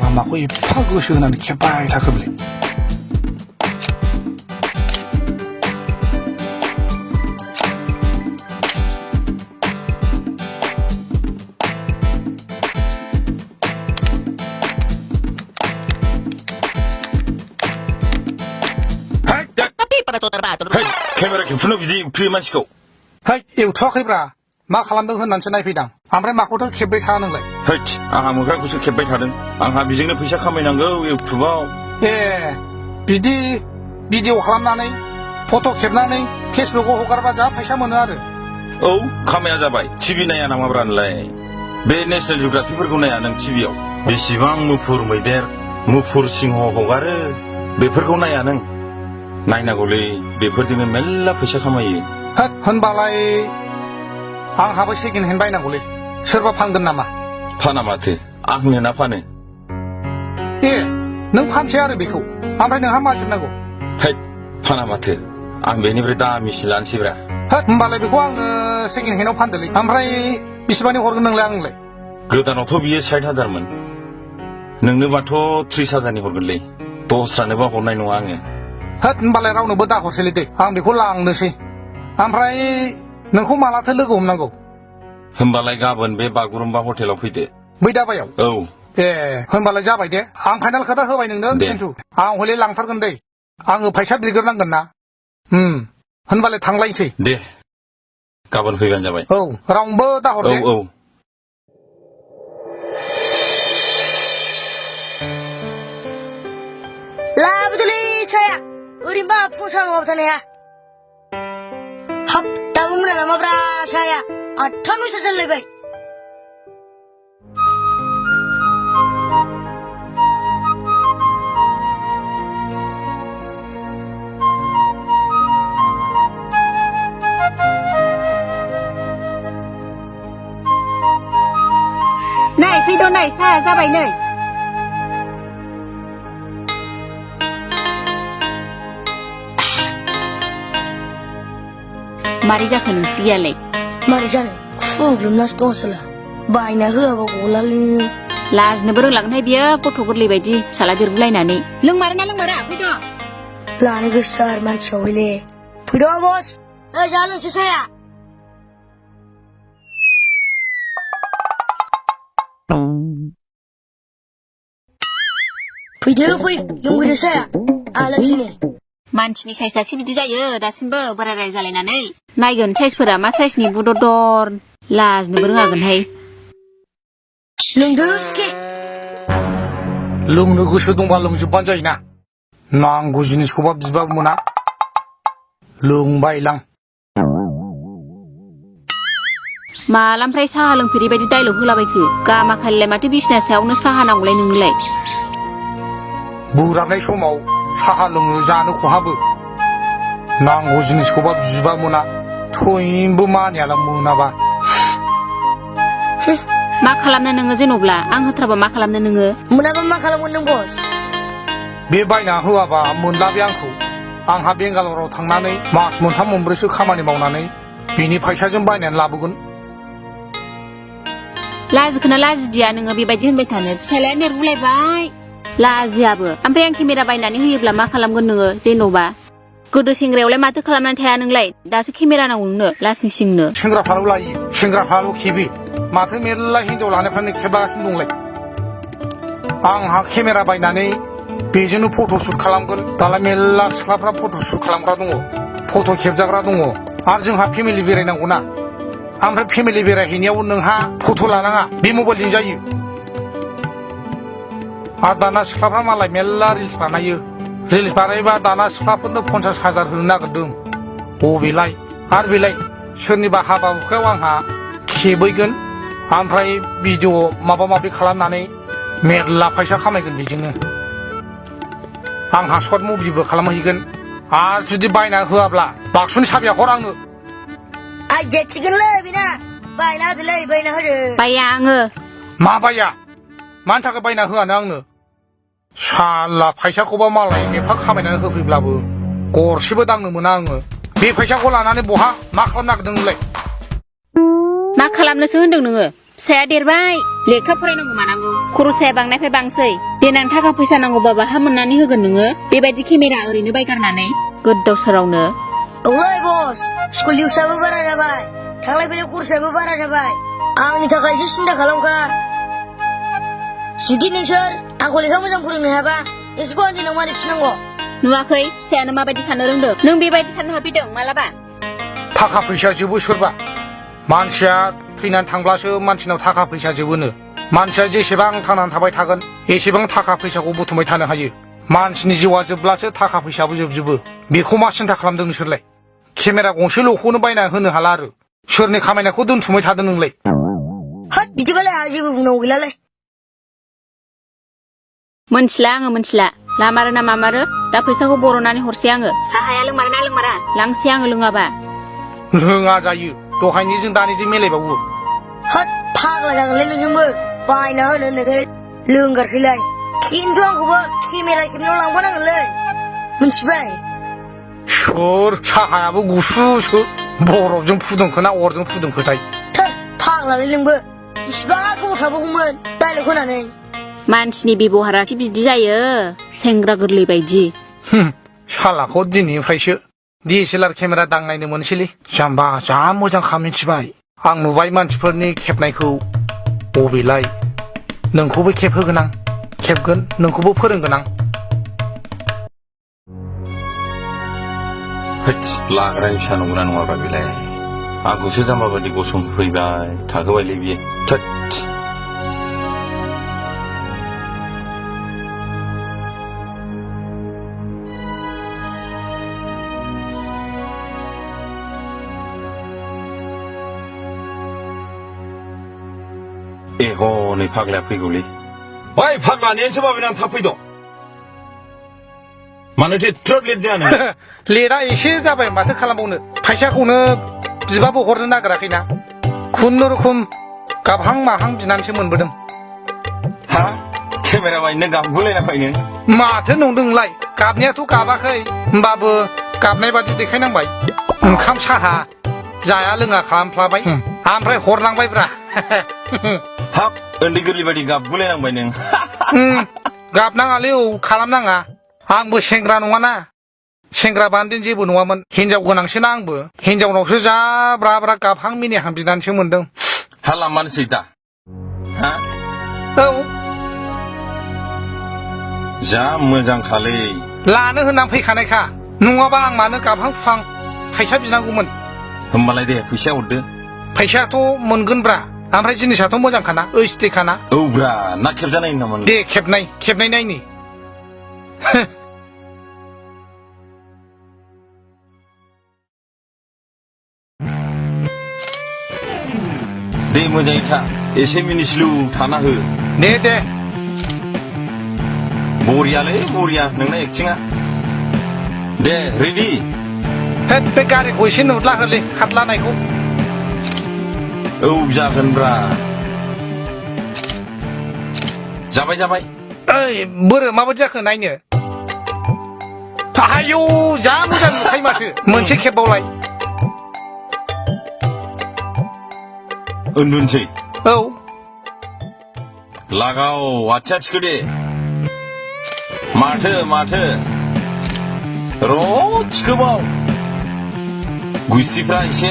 लामाखौ एफा गोसो होनानै खेबबाय थाखोमोनलै केमेरा खेबफुनो बिदि उथुयो मानसिखौ है एवथ'वाखैब्रा मा खालामदों होननानैसो नायफैदां ओमफ्राय माखौथो खेबबाय था नोंलाय हैद आंहा मोखांखौसो खेबबाय थादों आंहा बेजोंनो फैसा खामायनांगौ इउटुबाव ए बिदि भिडिअ खालामनानै फट' खेबनानै फेसबुकाव हगारबा जा फैसा मोनो आरो औ खामाया जाबाय टिभि नाया नामाब्रा नोंलाय बे नेसनेल जिअग्राफिफोरखौ नाया नों टिभियाव बेसेबां मुफुर मैदेर मुफुर सिंह हगारो बेफोरखौ नाया नों नायनांगौलै बेफोरजोंनो मेल्ला फैसा खामायो होद होनबालाय आंहाबो सेकेन्ड हेन्ड बायनांगौलै सोरबा फानगोन नामा फाना माथो आंनो ना फानो ए नों फानसै आरो बेखौ ओमफ्राय नोंहा मा खेबनांगौ हैद फाना माथो आं बेनिफ्राय दामिसिन लानोसैब्रा होद होनबालाय बेखौ आंनो सेकेन्ड हेन्डआव फानदोलै ओमफ्राय बेसेबांनि हरगोन नोंलाय आंलाय गोदानावथ' बियो 60,000मोन नोंनोबाथ' 30,000नि हरगोनलै दस्रानोबा हरनाय नङा आङो होद होनबालाय रावनोबो दाहरसैलै दे आं बेखौ लांनोसै ओमफ्राय नोंखौ मालाथो लोगो हमनांगौ होमबालाय गाबोन बे बागुरुम्बा हटेलाव फैदो बै दाबायाव औ ए होनबालाय जाबाय दे आं फाइनाल खोथा होबाय नोंनो खिन्थु आं हले लांथारगोन दै आङो फैसा बिग्रोनांगोन ना होनबालाय थांलायनोसै दे गाबोन फैबानो जाबाय औ रावनोबो दाहर दे औ लाबोदोलै साया ओरैनोबा फुंसा नङाबा थानाया हाब दाबो मोना नामाब्रा साया 8था 9था जालायबाय नै फैद' नै साया जाबाय नै मारै जाखो नोंसिगियालाय मारै जानो खुग्लुबनासो दंसोला बायना होआबा गलालै लाजिनोबो रोंलांगोनहाय बियो गथ' गोरलै बायदि फिसाला देरगुलायनानै लोंमारोना लोंमारा फैद' लानो गोसो आरो मानसियावहायले फैद' बस जा लोंसै साया फैदो फै लोंफैदो साया आलोंसै नै मानसिनि साइजआखि बिदि जायो दासिमबो बोराय जालायनानै नायगोन साइजफोरा मा साइजनि बुदर लाजिनोबो रोङागोनहाय लोंदो सुखे लोंनो गोसो दंबा लोंजोबबानो जायोना नांगौ जिनिसखौबा बिबाबो मोना लोंबाय लां मालानिफ्राय साहा लोंफेरै बायदि डाइलग होलाबायखो गामाखालिलाय माथो बिसिना सायावनो साहा नांगौलाय नोंनोलाय बोराबनाय समाव साहा लोंनो जानो खहाबो नांगौ जिनिसखौबा बिबा मोना थैनोबो मानियाला मोनाबा मा खालामनो नोङो जेन'ब्ला आं होथ्राबा मा खालामनो नोङो मोनाबा मा खालामगोन नों बस बे बायना होआबा मोनला बे आंखौ आंहा बेंगालराव थांनानै मास मोनथाम मोनब्रैसो खामानि मावनानै बिनि फैसाजों बायनानै लाबोगोन लाजिखोना लाजिदिया नोङो बेबायदि होनबाय थानो फिसालाया देरगुलायबाय लाजियाबो ओमफ्राय आं केमेरा बायनानै होयोब्ला मा खालामगोन नोङो जेन'बा गोदो सेंग्रायावलाय माथो खालामनानै थाया नोंलाय दासो केमेरा नांगौ नोंनो लासिं सिंनो सेंग्राफ्राल' लायो सेंग्राफ्राल' खेबो माथो मेरला हिनजाव लानायफ्रानो खेबलागासिनो दंलाय आंहा केमेरा बायनानै बेजोंनो फट' शुट खालामगोन दालाय मेरला सिख्लाफ्रा फट' शुट खालामग्रा दङ फट' खेबजाग्रा दङ आरो जोंहा फेमिलि बेरायनांगौ ना ओमफ्राय फेमिलि बेरायहैनायाव नोंहा फट' लानाङा बे मबाइलजों जायो आरो दाना सिख्लाफ्रा मालाय मेरला रिल्स बानायो रिल्स बानायबा दाना सिख्लाफोरनो 50,000 होनो नागिरदों बबेलाय आरो बेलाय सोरनिबा हाबा हुखायाव आंहा खेबैगोन ओमफ्राय भिडिअ माबा माबि खालामनानै मेरला फैसा खामायगोन बेजोंनो आंहा सर्ट मुभिबो खालामहैगोन आरो जुदि बायना होआब्ला बाक्सुनि साबिया हर आंनो आइदिया थिगोनलै बेना बायना होदोलै बायना होदो बाया आङो मा बाया मानि थाखाय बायना होआनो आंनो साला फैसाखौबा मालाय एफा खामायनानै होफैब्लाबो गरसेबो दांनो मोना आङो बे फैसाखौ लानानै बहा मा खालामनो नागिरदों नोंलाय मा खालामनोसो होनदों नोङो फिसाया देरबाय लेखा फरायनांगौ मानांगौ खरसाया बांनायनिफ्राय बांसै देनां थाखा फैसा नांगौबा बाहा मोननानै होगोन नोङो बेबायदि केमेरा ओरैनो बायगारनानै गोदाव सोरावनो औलै बस स्कुल इउसाबो बारा जाबाय थांलाय फैलाय खरसायाबो बारा जाबाय आंनि थाखाय एसे सिन्था खालामखा जुदि नोंसोर आंखौ लेखा मोजां फोरोंनो हायाबा एसेखौ आं दिनाव मारै फिनांगौ नुवाखै फिसायानो माबायदि साननो रोंदों नों बेबायदि साननो हाफैदों मालाबा थाखा फैसा जोबो सोरबा मानसिया थैनानै थांब्लासो मानसिनाव थाखा फैसा जोबोनो मानसिया जेसेबां थांनानै थाबाय थागोन एसेबां थाखा फैसाखौ बुथुमबाय थानो हायो मानसिनि जिउआ जोबब्लासो थाखा फैसाबो जोबजोबो बेखौ मा सिन्था खालामदों नोंसोरलाय केमेरा गंसेल'खौनो बायना होनो हाला आरो सोरनि खामायनायखौ दोनथुमबाय थादों नोंलाय होद बिदिबालाय आंहा जेबो बुंनांगौ गैलालै मोनथिला आङो मोनथिला लामारो ना मामारो दा फैसाखौ बर'नानै हरसै आङो साहाया लोंमारो ना लोंमारा लांसै आङो लोङाबा लोङा जायो दहायनिजों दानिजों मिलायबावो होद फाग्ला जागोनलै नोंजोंबो बायना होनो होननायखाय लोंगारसैलाय खिन्थु आंखौबो केमेरा खेबनायाव लांफानांगोनलै मिथिबाय सोर साहायाबो गुसुसो बरफजों फुदुंखोना अरजों फुदुंखोथाय थोद फाग्लालै नोंबो इसिबां गोबाव थाबावगौमोन डाइलग होनानै मानसिनि बेबहारा बिदि जायो सेंग्रा गोरलै बायदि सालाखौ दिनैनिफ्रायसो DSLR केमेरा दांनायनो मोनसैलै जाम्बा जा मोजां मिथिबाय आं नुबाय मानसिफोरनि खेबनायखौ बबेलाय नोंखौबो खेबहोगोन आं खेबगोन नोंखौबो फोरोंगोन आं होद लाग्रानि फिसा नंगौना नङाब्रा बेलाय आंखौसो जाम्बा बायदि गसंफैबाय थाखोबायलै बियो थोद ए हनै फाग्लाया फैगौलै ओइ फाग्ला नेनसो बाबाय आं थाब फैद' मानोथो एथ' लेट जानो लेटआ एसे जाबाय माथो खालामबावनो फैसाखौनो बिबाबो हरनो नागिराखैना खुनुरुखुम गाबहां माहां बिनानैसो मोनबोदों हा केमेरा बायनो गाबगुलायना फैनो माथो नंदोंलाय गाबनायाथ' गाबाखै होमबाबो गाबनाय बादि देखायनांबाय ओंखाम साहा जाया लोङा खालामफ्लाबाय ओमफ्राय हरनांबायब्रा हाब उन्दै गोरलै बायदि गाबगुलायनांबाय नों गाबनाङालै औ खालामनाङा आंबो सेंग्रा नङाना सेंग्रा बान्देन जेबो नङामोन हिनजाव गोनांसोना आंबो हिनजावनावसो जा ब्रा ब्रा गाबहां मिनिहां बिनानैसो मोनदों हा लामानोसै दा हा औ जा मोजांखालै लानो होननानै फैखानायखा नङाबा आं मानो गाबहां फुहां फैसा बिनांगौमोन होमबालाय दे फैसा हरदो फैसायाथ' मोनगोनब्रा ओमफ्राय जिनिसाथ' मोजांखाना ओइसडि खाना औब्रा ना खेबजानाय नामा दे खेबनाय नायनि दे मोजाङै था एसे मिनिस्लु थाना हो दे बरियालै बरिया नोंना एक्टिंआ दे रेडि हेद बे गारिखौ एसे नुदला होलै खारलानायखौ औ जागोनब्रा जाबाय ओइ बोरो माबायदि जाखो नायनो आयौ जा मोजां नुखायो माथो मोनसे खेबावलाय उन्दुनोसै औ लागाव आथिया थिखो दे माथो र' थिखोबाव गुस्थिफ्रा एसे